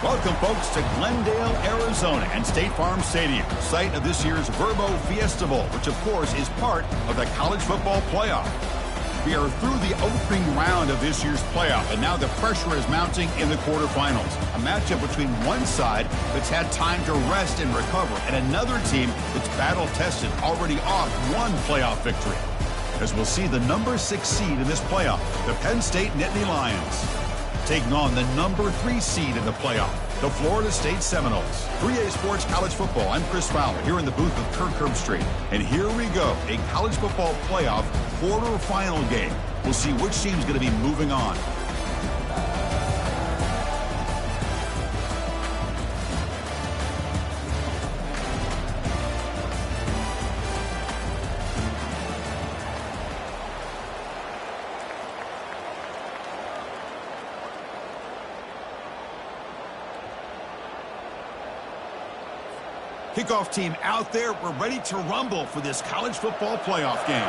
Welcome, folks, to Glendale, Arizona, and State Farm Stadium, site of this year's Verbo Fiesta Bowl, which, of course, is part of the college football playoff. We are through the opening round of this year's playoff, and now the pressure is mounting in the quarterfinals. A matchup between one side that's had time to rest and recover, and another team that's battle-tested, already off one playoff victory. As we'll see the number 6 seed in this playoff, the Penn State Nittany Lions, taking on the number 3 seed in the playoff, the Florida State Seminoles. 3A Sports College Football, I'm Chris Fowler, here in the booth with Kirk Herbstreit. And here we go, a college football playoff quarterfinal game. We'll see which team's going to be moving on. Kickoff team out there. We're ready to rumble for this college football playoff game.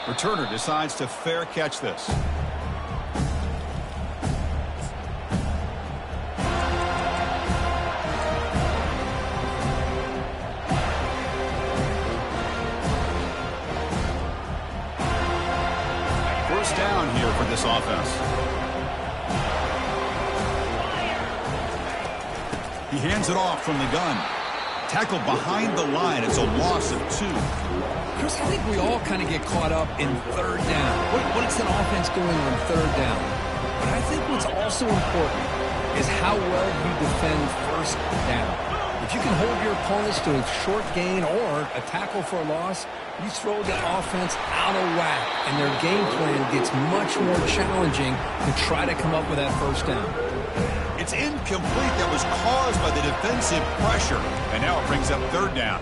Returner decides to fair catch this. First down here for this offense. He hands it off from the gun. Tackle behind the line. It's a loss of 2. Chris, I think we all kind of get caught up in third down. What is an offense doing on third down? But I think what's also important is how well you defend first down. If you can hold your opponents to a short gain or a tackle for a loss, you throw the offense out of whack, and their game plan gets much more challenging to try to come up with that first down. It's incomplete. That was caused by the defensive pressure. And now it brings up third down.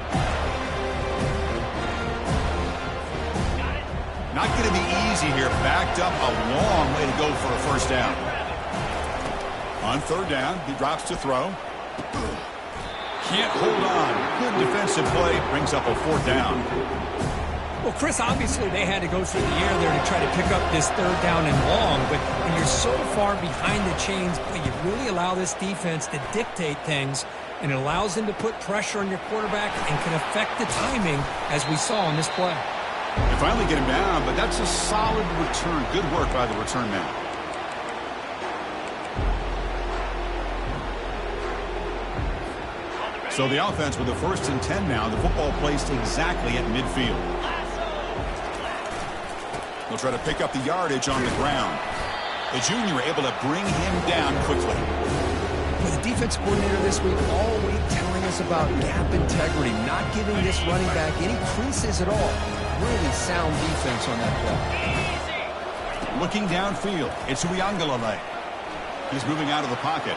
Not going to be easy here. Backed up a long way to go for a first down. On third down, he drops to throw. Can't hold on. Good defensive play. Brings up a fourth down. Well, Chris, obviously they had to go through the air there to try to pick up this third down and long, but when you're so far behind the chains, you really allow this defense to dictate things, and it allows them to put pressure on your quarterback and can affect the timing, as we saw in this play. They finally get him down, but that's a solid return. Good work by the return man. So the offense with the 1st and 10 now, the football placed exactly at midfield. They'll try to pick up the yardage on the ground. The junior able to bring him down quickly. Well, the defense coordinator this week all week telling us about gap integrity, not giving this running back any creases at all. Really sound defense on that play. Looking downfield, it's Uiagalelei. He's moving out of the pocket.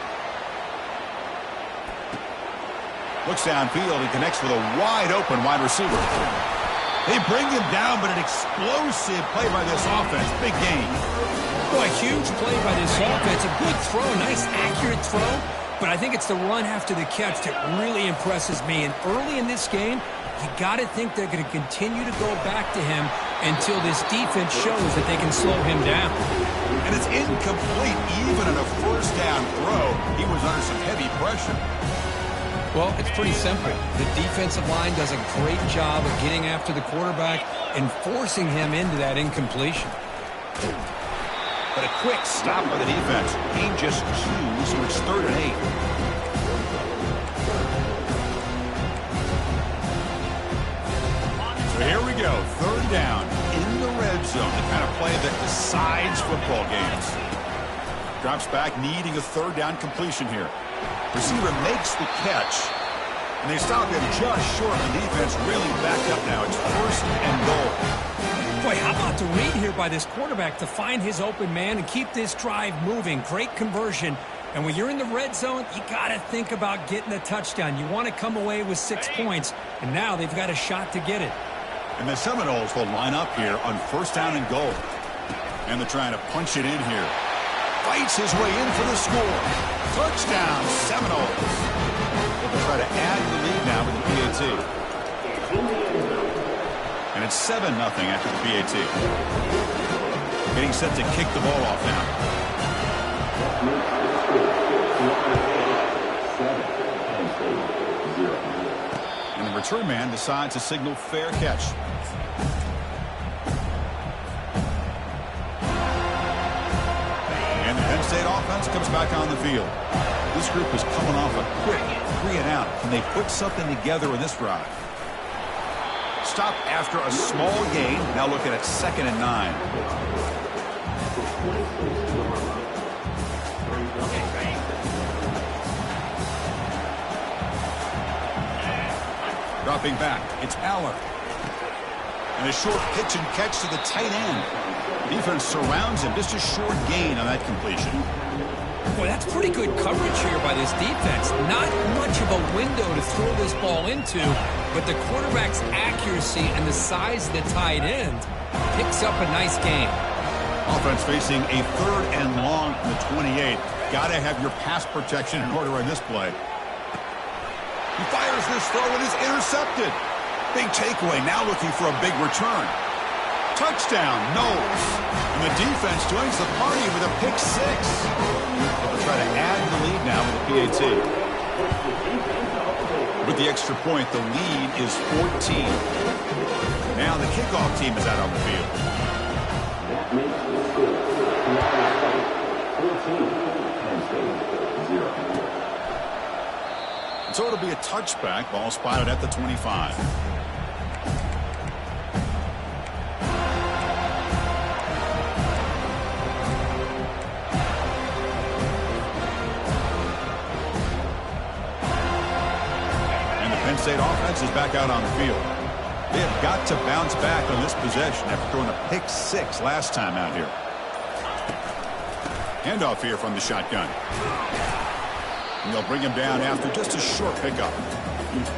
Looks downfield and connects with a wide-open wide receiver. They bring him down, but an explosive play by this offense. Big gain. Boy, huge play by this offense. A good throw, nice accurate throw. But I think it's the run after the catch that really impresses me. And early in this game, you got to think they're going to continue to go back to him until this defense shows that they can slow him down. And it's incomplete. Even on a first down throw, he was under some heavy pressure. Well, it's pretty simple. The defensive line does a great job of getting after the quarterback and forcing him into that incompletion. But a quick stop by the defense. Gain just 2, so it's 3rd and 8. So here we go. 3rd down in the red zone. The kind of play that decides football games. Drops back, needing a 3rd down completion here. Receiver makes the catch, and they stop him just short. The defense really backed up now. It's 1st and goal. Boy, how about the read here by this quarterback to find his open man and keep this drive moving. Great conversion. And when you're in the red zone, you got to think about getting a touchdown. You want to come away with 6 points, and now they've got a shot to get it. And the Seminoles will line up here on 1st down and goal. And they're trying to punch it in here. Fights his way in for the score. Touchdown, Seminoles. They'll try to add the lead now with the PAT. And it's 7-0 after the PAT. Getting set to kick the ball off now. And the return man decides to signal fair catch. And the Penn State offense comes back on the field. This group is coming off a quick 3-and-out. Can they put something together in this drive? Stop after a small gain. Now looking at 2nd and 9. Dropping back, it's Aller. And a short pitch and catch to the tight end. Defense surrounds him. Just a short gain on that completion. Boy, that's pretty good coverage here by this defense. Not much of a window to throw this ball into, but the quarterback's accuracy and the size of the tight end picks up a nice gain. Offense facing a 3rd and long from the 28. Got to have your pass protection in order on this play. He fires this throw and is intercepted. Big takeaway, now looking for a big return. Touchdown, Knowles. And the defense joins the party with a pick 6. They'll try to add to the lead now with a PAT. With the extra point, the lead is 14. Now the kickoff team is out on the field. So it'll be a touchback. Ball spotted at the 25. And the Penn State offense is back out on the field. They have got to bounce back on this possession after throwing a pick 6 last time out here. Handoff here from the shotgun. And they'll bring him down after just a short pickup.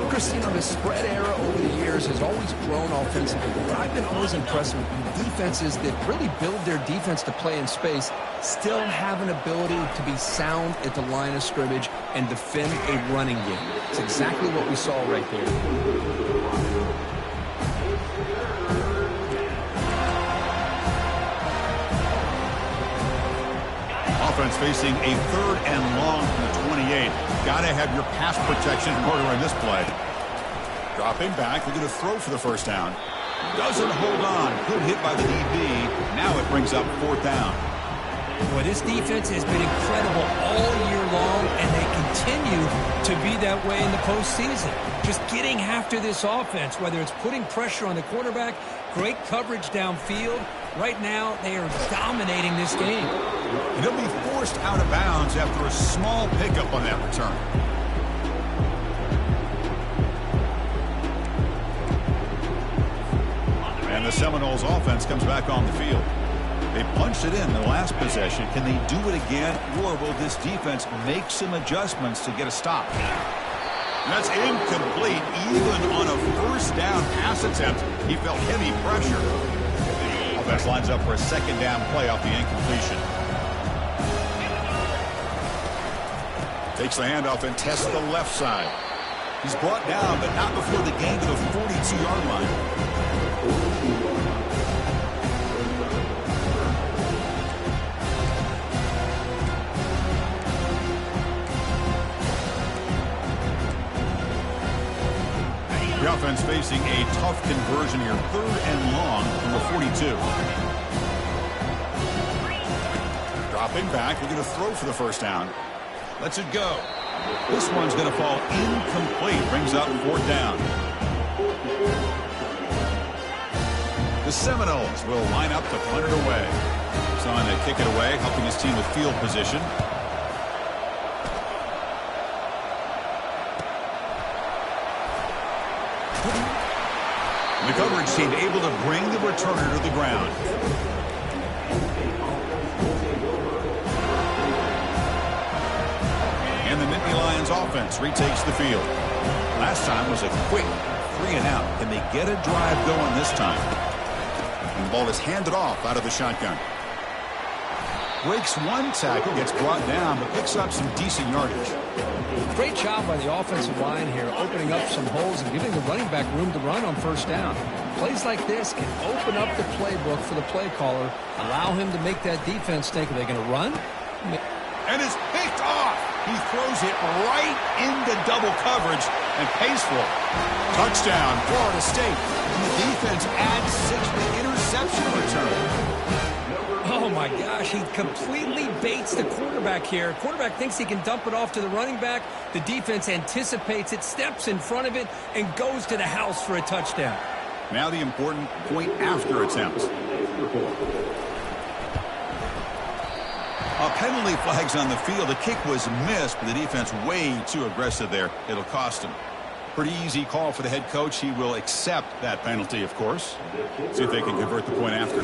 Chris, you know, the spread era over the years has always grown offensively, but I've been always impressed with defenses that really build their defense to play in space, still have an ability to be sound at the line of scrimmage and defend a running game. It's exactly what we saw right there. Offense facing a 3rd and long from the 28. Got to have your pass protection in order on this play. Dropping back, looking to throw for the first down. Doesn't hold on. Good hit by the DB. Now it brings up 4th down. Boy, this defense has been incredible all year long, and they continue to be that way in the postseason. Just getting after this offense, whether it's putting pressure on the quarterback, great coverage downfield. Right now, they are dominating this game. And he'll be forced out of bounds after a small pickup on that return. And the Seminoles offense comes back on the field. They punched it in the last possession. Can they do it again, or will this defense make some adjustments to get a stop? And that's incomplete. Even on a 1st down pass attempt, he felt heavy pressure. Offense lines up for a 2nd down play off the incompletion. Takes the handoff and tests the left side. He's brought down, but not before the gain to the 42-yard line. The offense facing a tough conversion here. 3rd and long from the 42. Dropping back, looking to throw for the first down. Lets it go. This one's going to fall incomplete. Brings up 4th down. The Seminoles will line up to punt it away. He's on to kick it away, helping his team with field position. The coverage team able to bring the returner to the ground. And the Nittany Lions offense retakes the field. Last time was a quick 3-and-out. Can they get a drive going this time? And the ball is handed off out of the shotgun. Breaks one tackle, gets brought down, but picks up some decent yardage. Great job by the offensive line here, opening up some holes and giving the running back room to run on first down. Plays like this can open up the playbook for the play caller, allow him to make that defense think, are they going to run? And it's picked off. He throws it right into double coverage and pays for it. Touchdown, Florida State. And the defense adds 6 to the interception return. Oh, my gosh, he completely baits the quarterback here. Quarterback thinks he can dump it off to the running back. The defense anticipates it, steps in front of it, and goes to the house for a touchdown. Now the important point after attempt. A penalty flag's on the field. The kick was missed, but the defense way too aggressive there. It'll cost him. Pretty easy call for the head coach. He will accept that penalty, of course. See if they can convert the point after.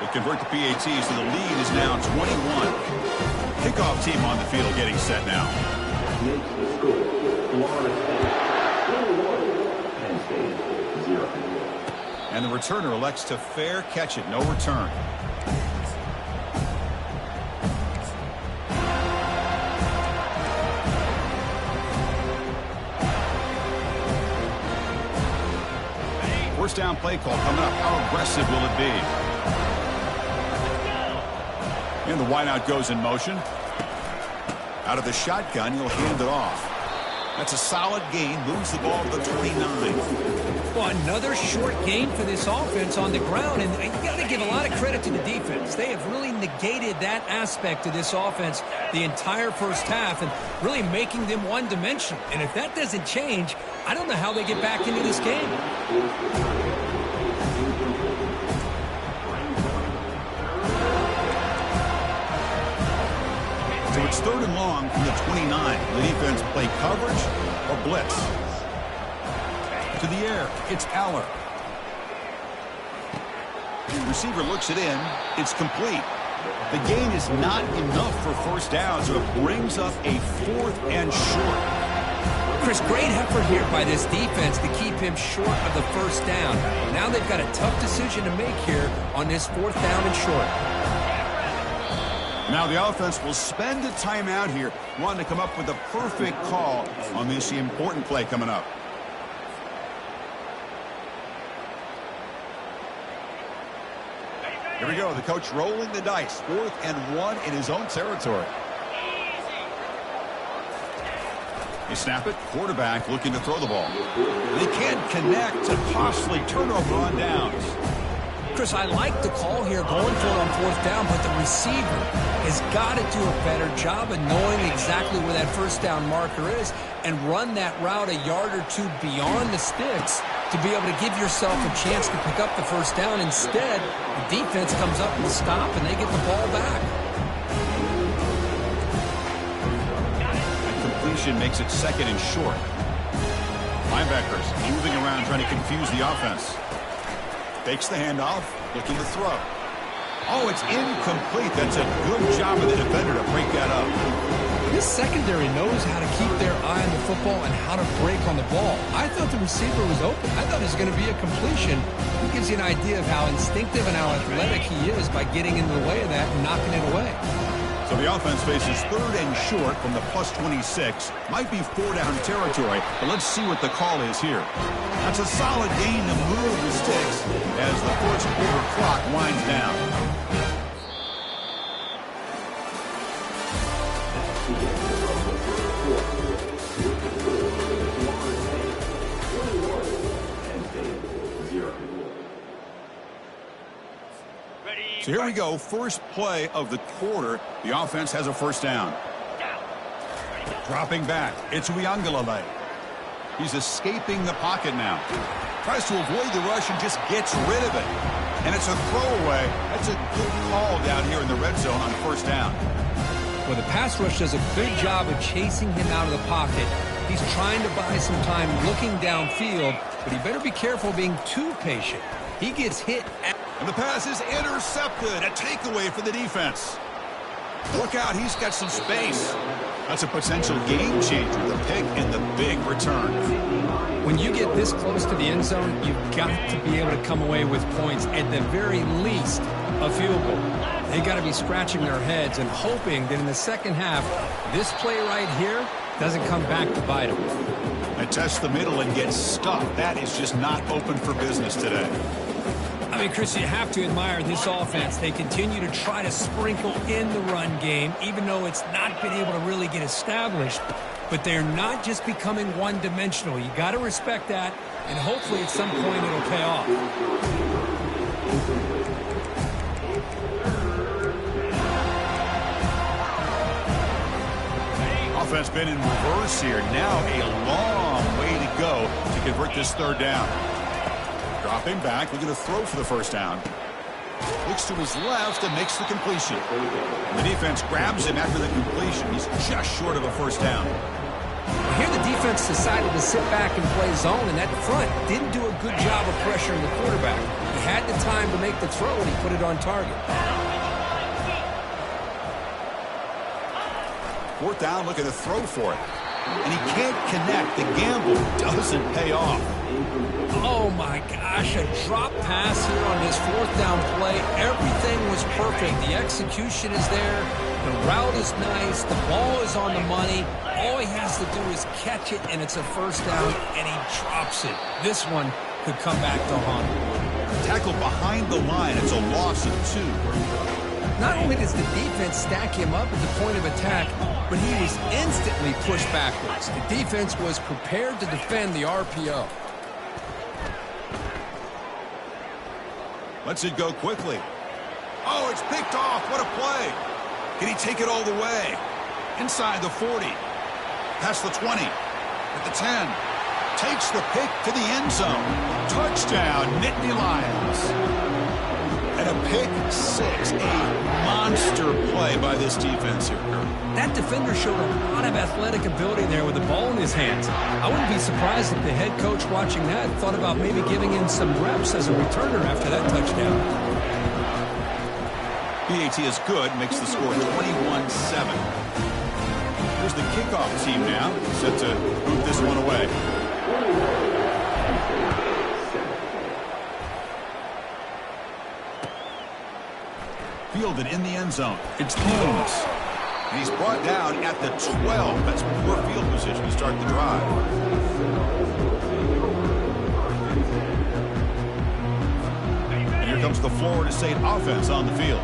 They convert the PAT, so the lead is now 21. Kickoff team on the field getting set now. And the returner elects to fair catch it. No return. First down play call coming up. How aggressive will it be? And the wideout goes in motion. Out of the shotgun, he'll hand it off. That's a solid gain. Moves the ball to the 29. Well, another short gain for this offense on the ground, and you got to give a lot of credit to the defense. They have really negated that aspect of this offense the entire first half and really making them one-dimensional. And if that doesn't change, I don't know how they get back into this game. So it's 3rd and long from the 29. The defense play coverage or blitz. To the air, it's Aller. The receiver looks it in. It's complete. The gain is not enough for first down, so it brings up a 4th and short. Chris, great effort here by this defense to keep him short of the first down. Now they've got a tough decision to make here on this 4th down and short. Now the offense will spend a timeout here, wanting to come up with the perfect call on this important play coming up. Here we go. The coach rolling the dice. 4th and 1 in his own territory. They snap it. Quarterback looking to throw the ball. They can't connect to costly turnover on downs. Chris, I like the call here going for it on 4th down, but the receiver has got to do a better job of knowing exactly where that first down marker is and run that route a yard or two beyond the sticks to be able to give yourself a chance to pick up the first down. Instead, the defense comes up with a stop and they get the ball back. That completion makes it 2nd and short. Linebackers moving around trying to confuse the offense. Fakes the handoff, looking to throw. Oh, it's incomplete. That's a good job of the defender to break that up. This secondary knows how to keep their eye on the football and how to break on the ball. I thought the receiver was open. I thought it was going to be a completion. It gives you an idea of how instinctive and how athletic he is by getting into the way of that and knocking it away. So the offense faces 3rd and short from the plus 26. Might be 4-down territory, but let's see what the call is here. That's a solid gain to move the sticks as the first quarter clock winds down. So here we go, first play of the quarter. The offense has a first down. Dropping back, it's Uiagalelei. He's escaping the pocket now. Tries to avoid the rush and just gets rid of it. And it's a throwaway. That's a good call down here in the red zone on first down. Well, the pass rush does a good job of chasing him out of the pocket. He's trying to buy some time looking downfield, but he better be careful being too patient. He gets hit at and the pass is intercepted. A takeaway for the defense. Look out, he's got some space. That's a potential game changer, the pick and the big return. When you get this close to the end zone, you've got to be able to come away with points. At the very least, a field goal. They got to be scratching their heads and hoping that in the second half, this play right here doesn't come back to bite them. They test the middle and get stuck. That is just not open for business today. I mean, Chris, you have to admire this offense. They continue to try to sprinkle in the run game, even though it's not been able to really get established. But they're not just becoming one-dimensional. You got to respect that, and hopefully at some point it'll pay off. Offense been in reverse here. Now a long way to go to convert this third down. Dropping back, looking to throw for the first down. Looks to his left and makes the completion. The defense grabs him after the completion. He's just short of a first down. Here the defense decided to sit back and play zone, and that front didn't do a good job of pressuring the quarterback. He had the time to make the throw, and he put it on target. Fourth down, looking to throw for it. And he can't connect. The gamble doesn't pay off. Oh, my gosh, a drop pass here on this fourth down play. Everything was perfect. The execution is there. The route is nice. The ball is on the money. All he has to do is catch it, and it's a first down, and he drops it. This one could come back to haunt him. Tackled behind the line. It's a loss of 2. Not only does the defense stack him up at the point of attack, but he was instantly pushed backwards. The defense was prepared to defend the RPO. Lets it go quickly. Oh, it's picked off. What a play. Can he take it all the way? Inside the 40. Past the 20. At the 10. Takes the pick to the end zone. Touchdown, Nittany Lions. And a pick 6. A monster play by this defense here. That defender showed a lot of athletic ability there with the ball in his hands. I wouldn't be surprised if the head coach watching that thought about maybe giving him some reps as a returner after that touchdown. PAT is good, makes the score 21-7. Here's the kickoff team now, set to move this one away. Fielded in the end zone. It's Jones. And he's brought down at the 12. That's poor field position to start the drive. And here comes the Florida State offense on the field.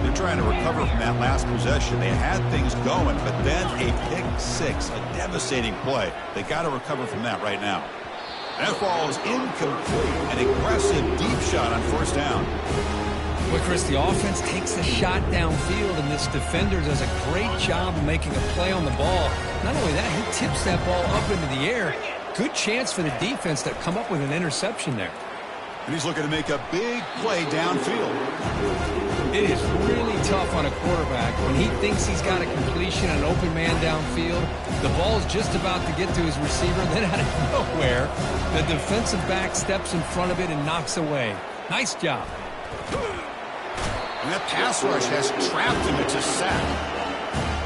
They're trying to recover from that last possession. They had things going, but then a pick 6, a devastating play. They got to recover from that right now. That ball is incomplete. An aggressive deep shot on first down. Well, Chris, the offense takes a shot downfield, and this defender does a great job of making a play on the ball. Not only that, he tips that ball up into the air. Good chance for the defense to come up with an interception there. And he's looking to make a big play downfield. It is really tough on a quarterback when he thinks he's got a completion, an open man downfield. The ball's just about to get to his receiver, then out of nowhere, the defensive back steps in front of it and knocks away. Nice job. And that pass rush has trapped him into sack.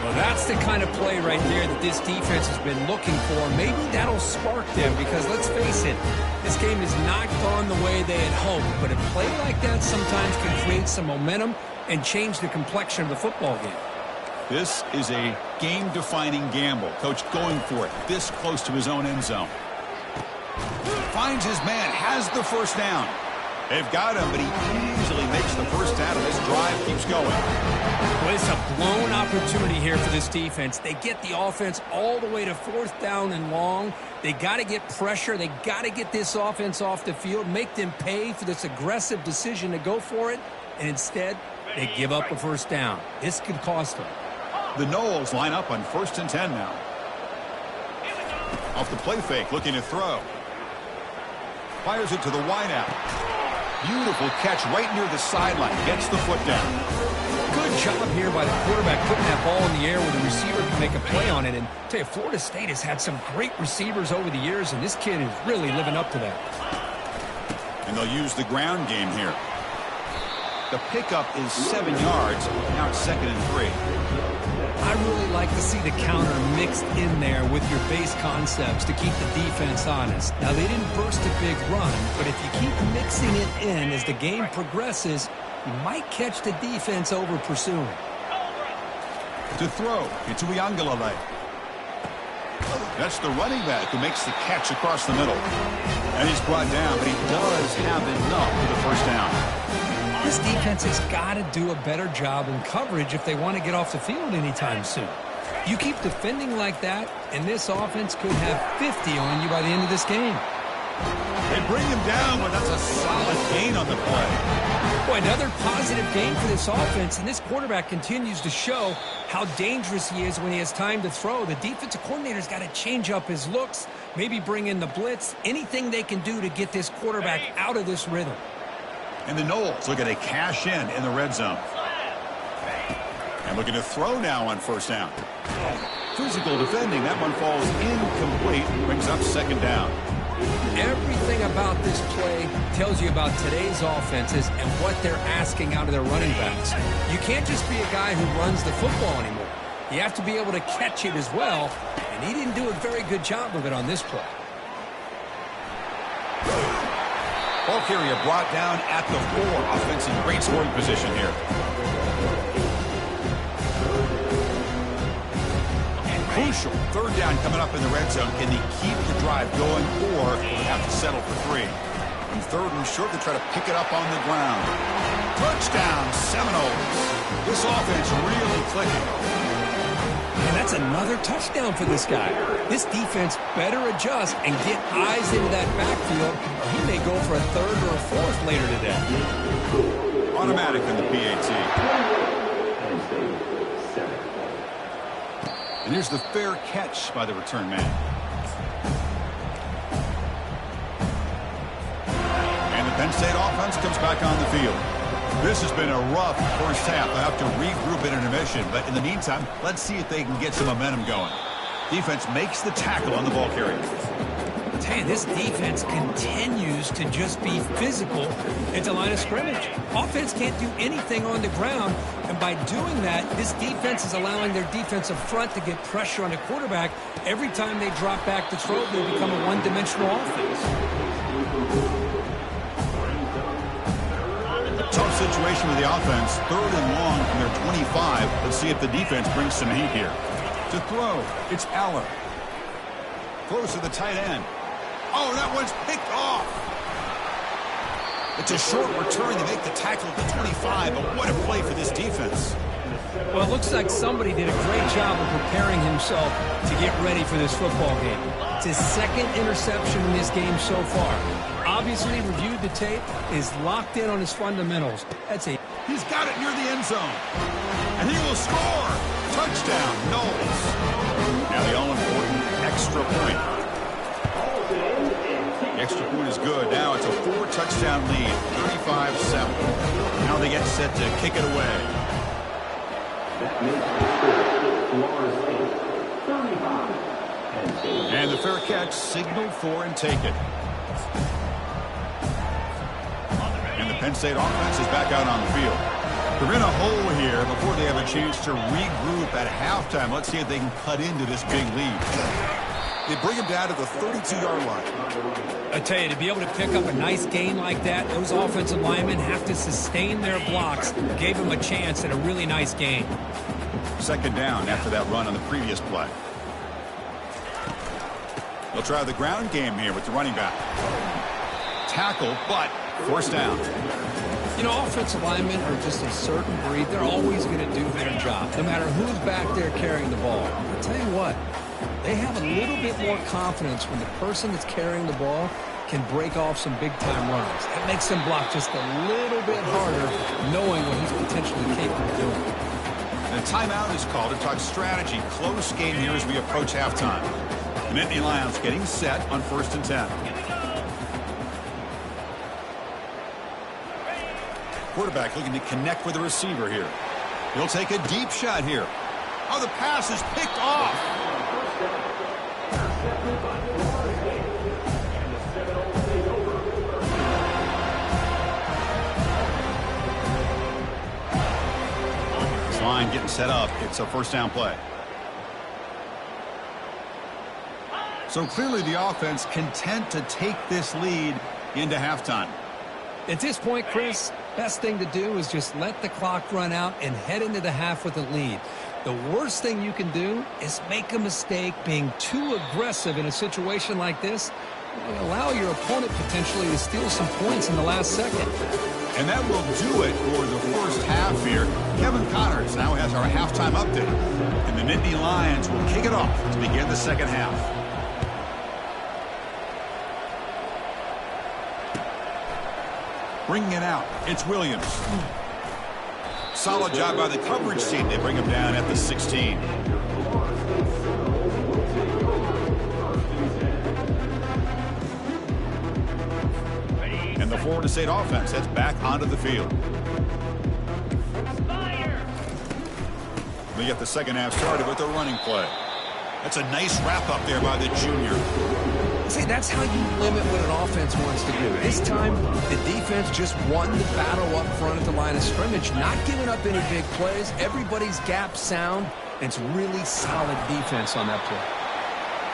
Well, that's the kind of play right there that this defense has been looking for. Maybe that'll spark them because, let's face it, this game has not gone the way they had hoped. But a play like that sometimes can create some momentum and change the complexion of the football game. This is a game-defining gamble. Coach going for it this close to his own end zone. Finds his man, has the first down. They've got him, but he easily makes the first down, and this drive keeps going. Well, it's a blown opportunity here for this defense. They get the offense all the way to fourth down and long. They got to get pressure. They got to get this offense off the field, make them pay for this aggressive decision to go for it, and instead they give up a first down. This could cost them. The Noles line up on 1st and 10 now. Off the play fake, looking to throw. Fires it to the wideout. Beautiful catch right near the sideline. Gets the foot down. Good job here by the quarterback putting that ball in the air where the receiver can make a play on it. And I tell you, Florida State has had some great receivers over the years, and this kid is really living up to that. And they'll use the ground game here. The pickup is 7 yards. Now it's 2nd and 3. I really like to see the counter mixed in there with your base concepts to keep the defense honest. Now, they didn't burst a big run, but if you keep mixing it in as the game progresses, you might catch the defense over pursuing. To throw, it's Uiagalelei. That's the running back who makes the catch across the middle. And he's brought down, but he does have enough for the first down. This defense has got to do a better job in coverage if they want to get off the field anytime soon. You keep defending like that, and this offense could have 50 on you by the end of this game. They bring him down, but that's a solid gain on the play. Boy, another positive game for this offense, and this quarterback continues to show how dangerous he is when he has time to throw. The defensive coordinator's got to change up his looks, maybe bring in the blitz, anything they can do to get this quarterback out of this rhythm. And the Knowles looking to cash in the red zone. And looking to throw now on first down. Physical defending, that one falls incomplete, brings up second down. Everything about this play tells you about today's offenses and what they're asking out of their running backs. You can't just be a guy who runs the football anymore. You have to be able to catch it as well, and he didn't do a very good job of it on this play. Ball carrier brought down at the 4. Offense in great scoring position here. Crucial. Third down coming up in the red zone. Can they keep the drive going, or will they have to settle for 3? And third and short, they try to pick it up on the ground. Touchdown, Seminoles. This offense really clicking. And that's another touchdown for this guy. This defense better adjust and get eyes into that backfield, or he may go for a third or a fourth later today. Automatic in the PAT. And here's the fair catch by the return man. And the Penn State offense comes back on the field. This has been a rough first half. They'll have to regroup in intermission. But in the meantime, let's see if they can get some momentum going. Defense makes the tackle on the ball carrier. I tell you, this defense continues to just be physical at the line of scrimmage. Offense can't do anything on the ground, and by doing that, this defense is allowing their defensive front to get pressure on the quarterback. Every time they drop back to throw, they become a one-dimensional offense. Tough situation with the offense. 3rd and long from their 25. Let's see if the defense brings some heat here. To throw, it's Aller. Close to the tight end. Oh, that one's picked off. It's a short return. They make the tackle at the 25, but what a play for this defense. Well, it looks like somebody did a great job of preparing himself to get ready for this football game. It's his 2nd interception in this game so far. Obviously reviewed the tape, is locked in on his fundamentals. He's got it near the end zone. And he will score. Touchdown, Knowles. Now the all-important extra point. The extra point is good. Now it's a 4-touchdown lead, 35-7. Now they get set to kick it away. And the fair catch, signal for and take it. And the Penn State offense is back out on the field. They're in a hole here before they have a chance to regroup at halftime. Let's see if they can cut into this big lead. They bring him down to the 32-yard line. I tell you, to be able to pick up a nice gain like that, those offensive linemen have to sustain their blocks. Gave them a chance at a really nice gain. Second down after that run on the previous play. They'll try the ground game here with the running back. Tackle, but first down. You know, offensive linemen are just a certain breed. They're always going to do their job, no matter who's back there carrying the ball. I'll tell you what, they have a little bit more confidence when the person that's carrying the ball can break off some big-time runs. It makes them block just a little bit harder, knowing what he's potentially capable of doing. And a timeout is called to talk strategy. Close game here as we approach halftime. The Nittany Lions getting set on 1st and 10. Quarterback looking to connect with the receiver here. He'll take a deep shot here. Oh, the pass is picked off. This line getting set up. It's a first down play. So clearly the offense content to take this lead into halftime. At this point, Chris, Best thing to do is just let the clock run out and head into the half with a lead. The worst thing you can do is make a mistake being too aggressive in a situation like this. Allow your opponent potentially to steal some points in the last second. And that will do it for the first half here. Kevin Connors now has our halftime update. And the Nittany Lions will kick it off to begin the second half. Bringing it out, it's Williams. Solid job by the coverage team. They bring him down at the 16. And the Florida State offense heads back onto the field. We get the second half started with a running play. That's a nice wrap up there by the junior. See, that's how you limit what an offense wants to do. This time, the defense just won the battle up front at the line of scrimmage, not giving up any big plays. Everybody's gap sound. It's really solid defense on that play.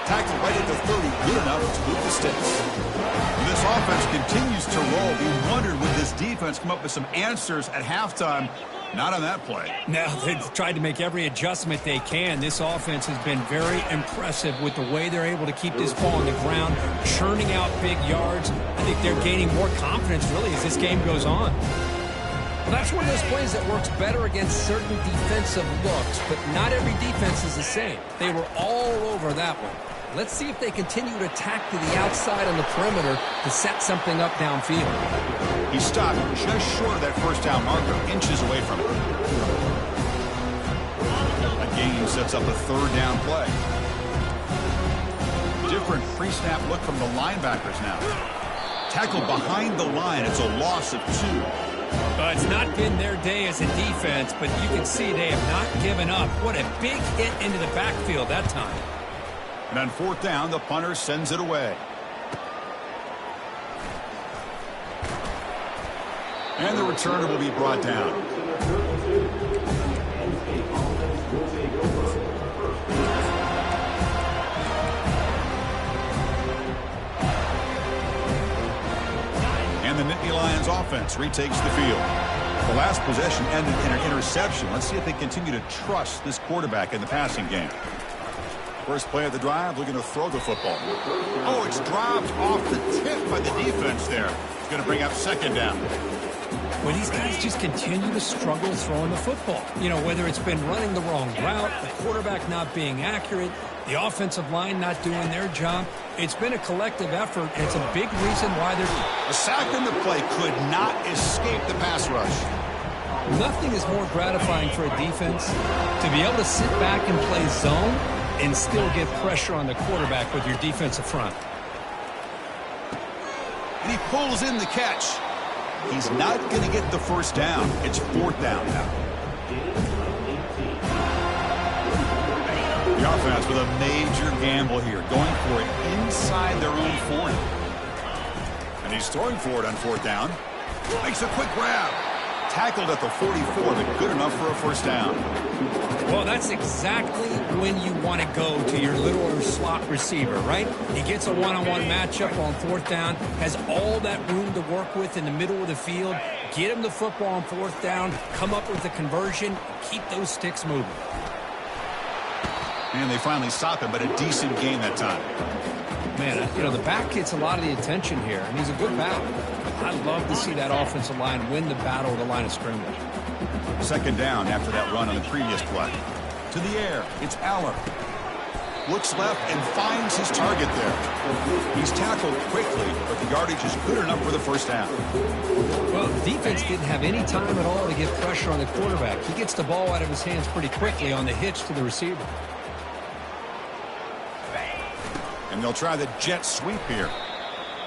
Tackle right at the 30, good enough to move the sticks. And this offense continues to roll. We wondered, would this defense come up with some answers at halftime? Not on that play. No, they've tried to make every adjustment they can. This offense has been very impressive with the way they're able to keep this ball on the ground, churning out big yards. I think they're gaining more confidence, really, as this game goes on. Well, that's one of those plays that works better against certain defensive looks, but not every defense is the same. They were all over that one. Let's see if they continue to attack to the outside on the perimeter to set something up downfield. He stopped just short of that first down marker, inches away from it. A gain sets up a third down play. Different pre-snap look from the linebackers now. Tackled behind the line. It's a loss of 2. It's not been their day as a defense, but you can see they have not given up. What a big hit into the backfield that time. And on fourth down, the punter sends it away. And the returner will be brought down. And the Nittany Lions offense retakes the field. The last possession ended in an interception. Let's see if they continue to trust this quarterback in the passing game. First play of the drive, looking to throw the football. Oh, it's dropped off the tip by the defense there. It's going to bring up second down. Well, these guys just continue to struggle throwing the football. You know, whether it's been running the wrong route, the quarterback not being accurate, the offensive line not doing their job. It's been a collective effort, and it's a big reason why they're... A sack in the play could not escape the pass rush. Nothing is more gratifying for a defense to be able to sit back and play zone and still get pressure on the quarterback with your defensive front. And he pulls in the catch. He's not going to get the first down. It's fourth down now. The offense with a major gamble here, going for it inside their own 40. And he's throwing for it on fourth down. Makes a quick grab. Tackled at the 44, but good enough for a first down. Well, that's exactly when you want to go to your little slot receiver, right? He gets a one-on-one matchup on fourth down, has all that room to work with in the middle of the field, get him the football on fourth down, come up with a conversion, keep those sticks moving. And they finally stop him, but a decent game that time. Man, you know, the back gets a lot of the attention here, and he's a good back. I love to see that offensive line win the battle of the line of scrimmage. Second down after that run on the previous play. To the air, it's Aller. Looks left and finds his target there. He's tackled quickly, but the yardage is good enough for the first down. Well, defense didn't have any time at all to get pressure on the quarterback. He gets the ball out of his hands pretty quickly on the hitch to the receiver. And they'll try the jet sweep here.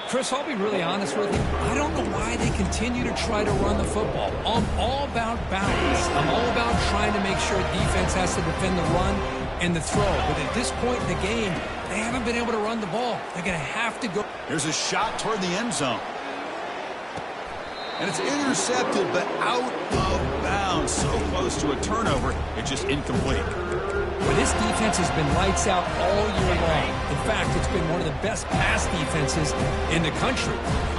Chris, I'll be really honest with you. I don't know why they continue to try to run the football. I'm all about balance. I'm all about trying to make sure defense has to defend the run and the throw. But at this point in the game, they haven't been able to run the ball. They're going to have to go. Here's a shot toward the end zone. And it's intercepted, but out of bounds. So close to a turnover, it's just incomplete. Well, this defense has been lights out all year long. In fact, it's been one of the best pass defenses in the country.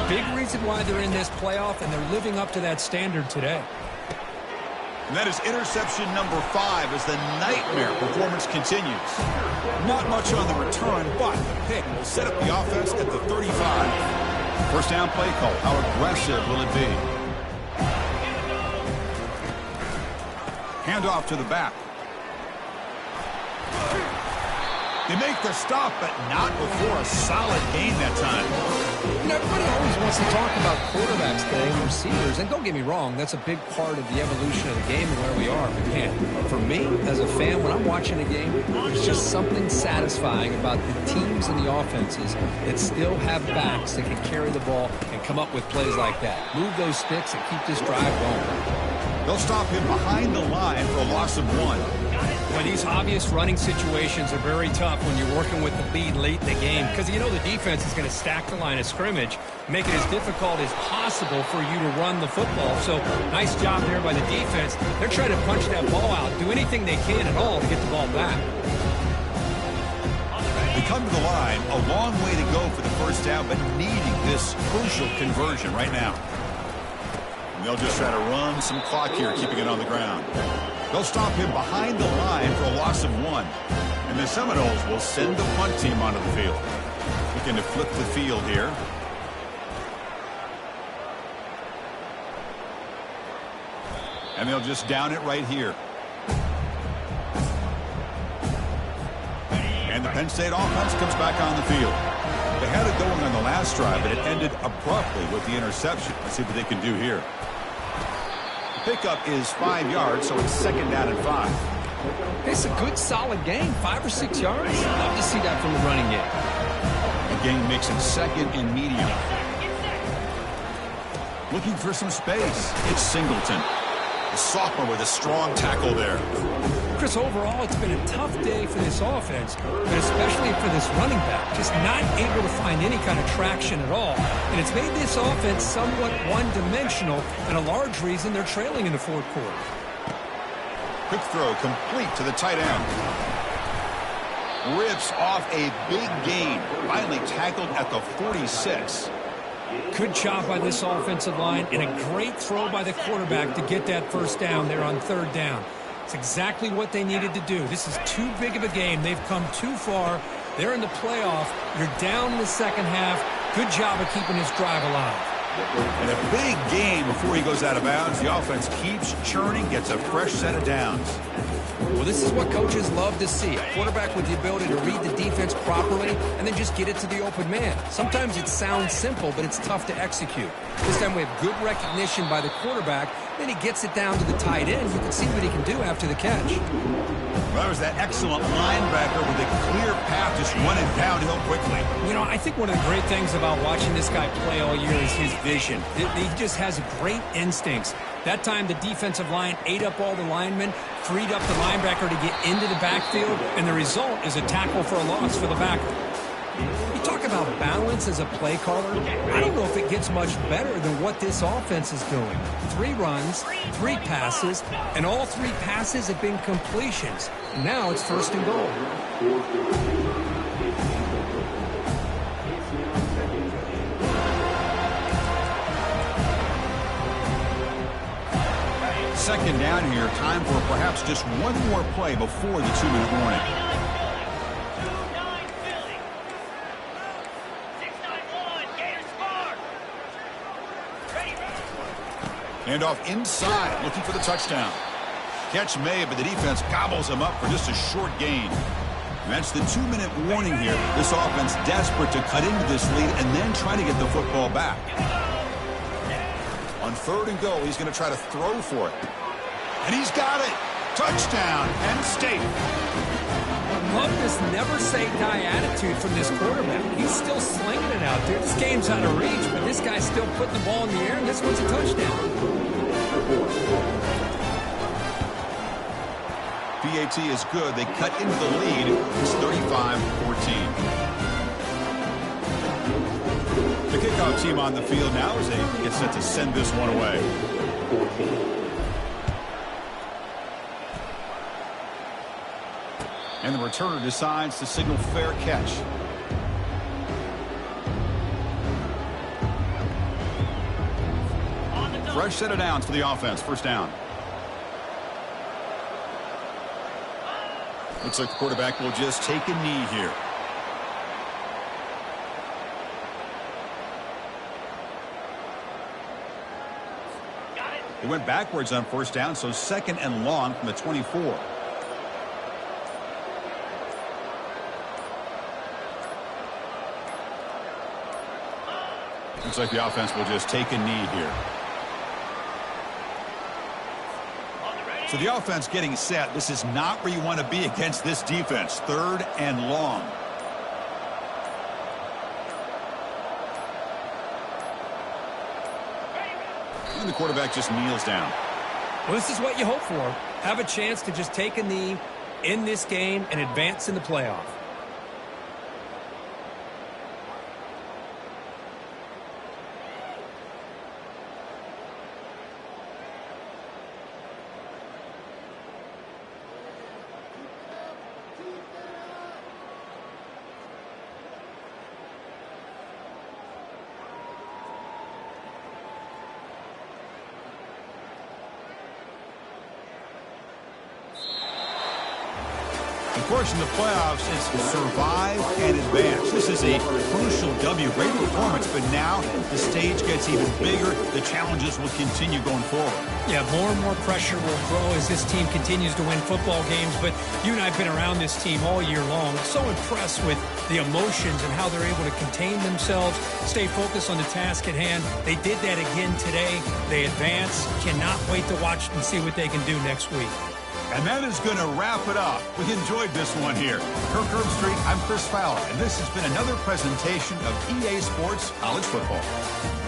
Big reason why they're in this playoff, and they're living up to that standard today. And that is interception number 5 as the nightmare performance continues. Not much on the return, but the pick will set up the offense at the 35. First down play call. How aggressive will it be? Hand off to the back. They make the stop, but not before a solid gain that time. You know, everybody always wants to talk about quarterbacks today and receivers, and don't get me wrong, that's a big part of the evolution of the game and where we are. But man, for me, as a fan, when I'm watching a game, there's just something satisfying about the teams and the offenses that still have backs that can carry the ball and come up with plays like that. Move those sticks and keep this drive going. They'll stop him behind the line for a loss of 1. Well, these obvious running situations are very tough when you're working with the lead late in the game because you know the defense is going to stack the line of scrimmage, make it as difficult as possible for you to run the football. So nice job there by the defense. They're trying to punch that ball out, do anything they can at all to get the ball back. They come to the line, a long way to go for the first down, but needing this crucial conversion right now. And they'll just try to run some clock here, keeping it on the ground. They'll stop him behind the line for a loss of 1. And the Seminoles will send the punt team onto the field. Looking to flip the field here. And they'll just down it right here. And the Penn State offense comes back on the field. They had it going on the last drive, but it ended abruptly with the interception. Let's see what they can do here. Pickup is 5 yards, so it's second down and 5. It's a good, solid game. 5 or 6 yards. Love to see that from the running game. The game makes it second and medium. Looking for some space. It's Singleton. The sophomore with a strong tackle there. Chris, overall, it's been a tough day for this offense, but especially for this running back. Just not able to find any kind of traction at all. And it's made this offense somewhat one-dimensional, and a large reason they're trailing in the fourth quarter. Quick throw complete to the tight end. Rips off a big gain. Finally tackled at the 46. Good job by this offensive line, and a great throw by the quarterback to get that first down there on third down. It's exactly what they needed to do. This is too big of a game. They've come too far. They're in the playoff. You're down in the second half. Good job of keeping this drive alive. And a big game before he goes out of bounds. The offense keeps churning, gets a fresh set of downs. Well, this is what coaches love to see. A quarterback with the ability to read the defense properly and then just get it to the open man. Sometimes it sounds simple, but it's tough to execute. This time we have good recognition by the quarterback. Then he gets it down to the tight end. You can see what he can do after the catch. Well, that was that excellent linebacker with a clear path just running downhill quickly. You know, I think one of the great things about watching this guy play all year is his vision. He just has great instincts. That time the defensive line ate up all the linemen, freed up the linebacker to get into the backfield, and the result is a tackle for a loss for the backer. You talk about balance as a play caller. I don't know if it gets much better than what this offense is doing. 3 runs, 3 passes, and all 3 passes have been completions. Now it's first and goal. Second down here, time for perhaps just one more play before the 2-minute warning. Hand off inside, looking for the touchdown. Catch made, but the defense gobbles him up for just a short gain. And that's the 2-minute warning here. This offense desperate to cut into this lead and then try to get the football back. On third and goal, he's going to try to throw for it. And he's got it. Touchdown, Penn State. Love this never-say-die attitude from this quarterback. He's still slinging it out there. This game's out of reach, but this guy's still putting the ball in the air, and this one's a touchdown. PAT is good. They cut into the lead. It's 35-14. The kickoff team on the field now as they get set to send this one away. And the returner decides to signal fair catch. Fresh set of downs for the offense. First down. Looks like the quarterback will just take a knee here. He went backwards on first down, so second and long from the 24. Looks like the offense will just take a knee here. So the offense getting set. This is not where you want to be against this defense. Third and long. And the quarterback just kneels down. Well, this is what you hope for. Have a chance to just take a knee in this game and advance in the playoff. Of course, in the playoffs, it's survive and advance. This is a crucial W. Great performance, but now the stage gets even bigger. The challenges will continue going forward. Yeah, more and more pressure will grow as this team continues to win football games. But you and I have been around this team all year long. So impressed with the emotions and how they're able to contain themselves, stay focused on the task at hand. They did that again today. They advance. Cannot wait to watch and see what they can do next week. And that is going to wrap it up. We enjoyed this one here. Kirk Herbstreit, I'm Chris Fowler, and this has been another presentation of EA Sports College Football.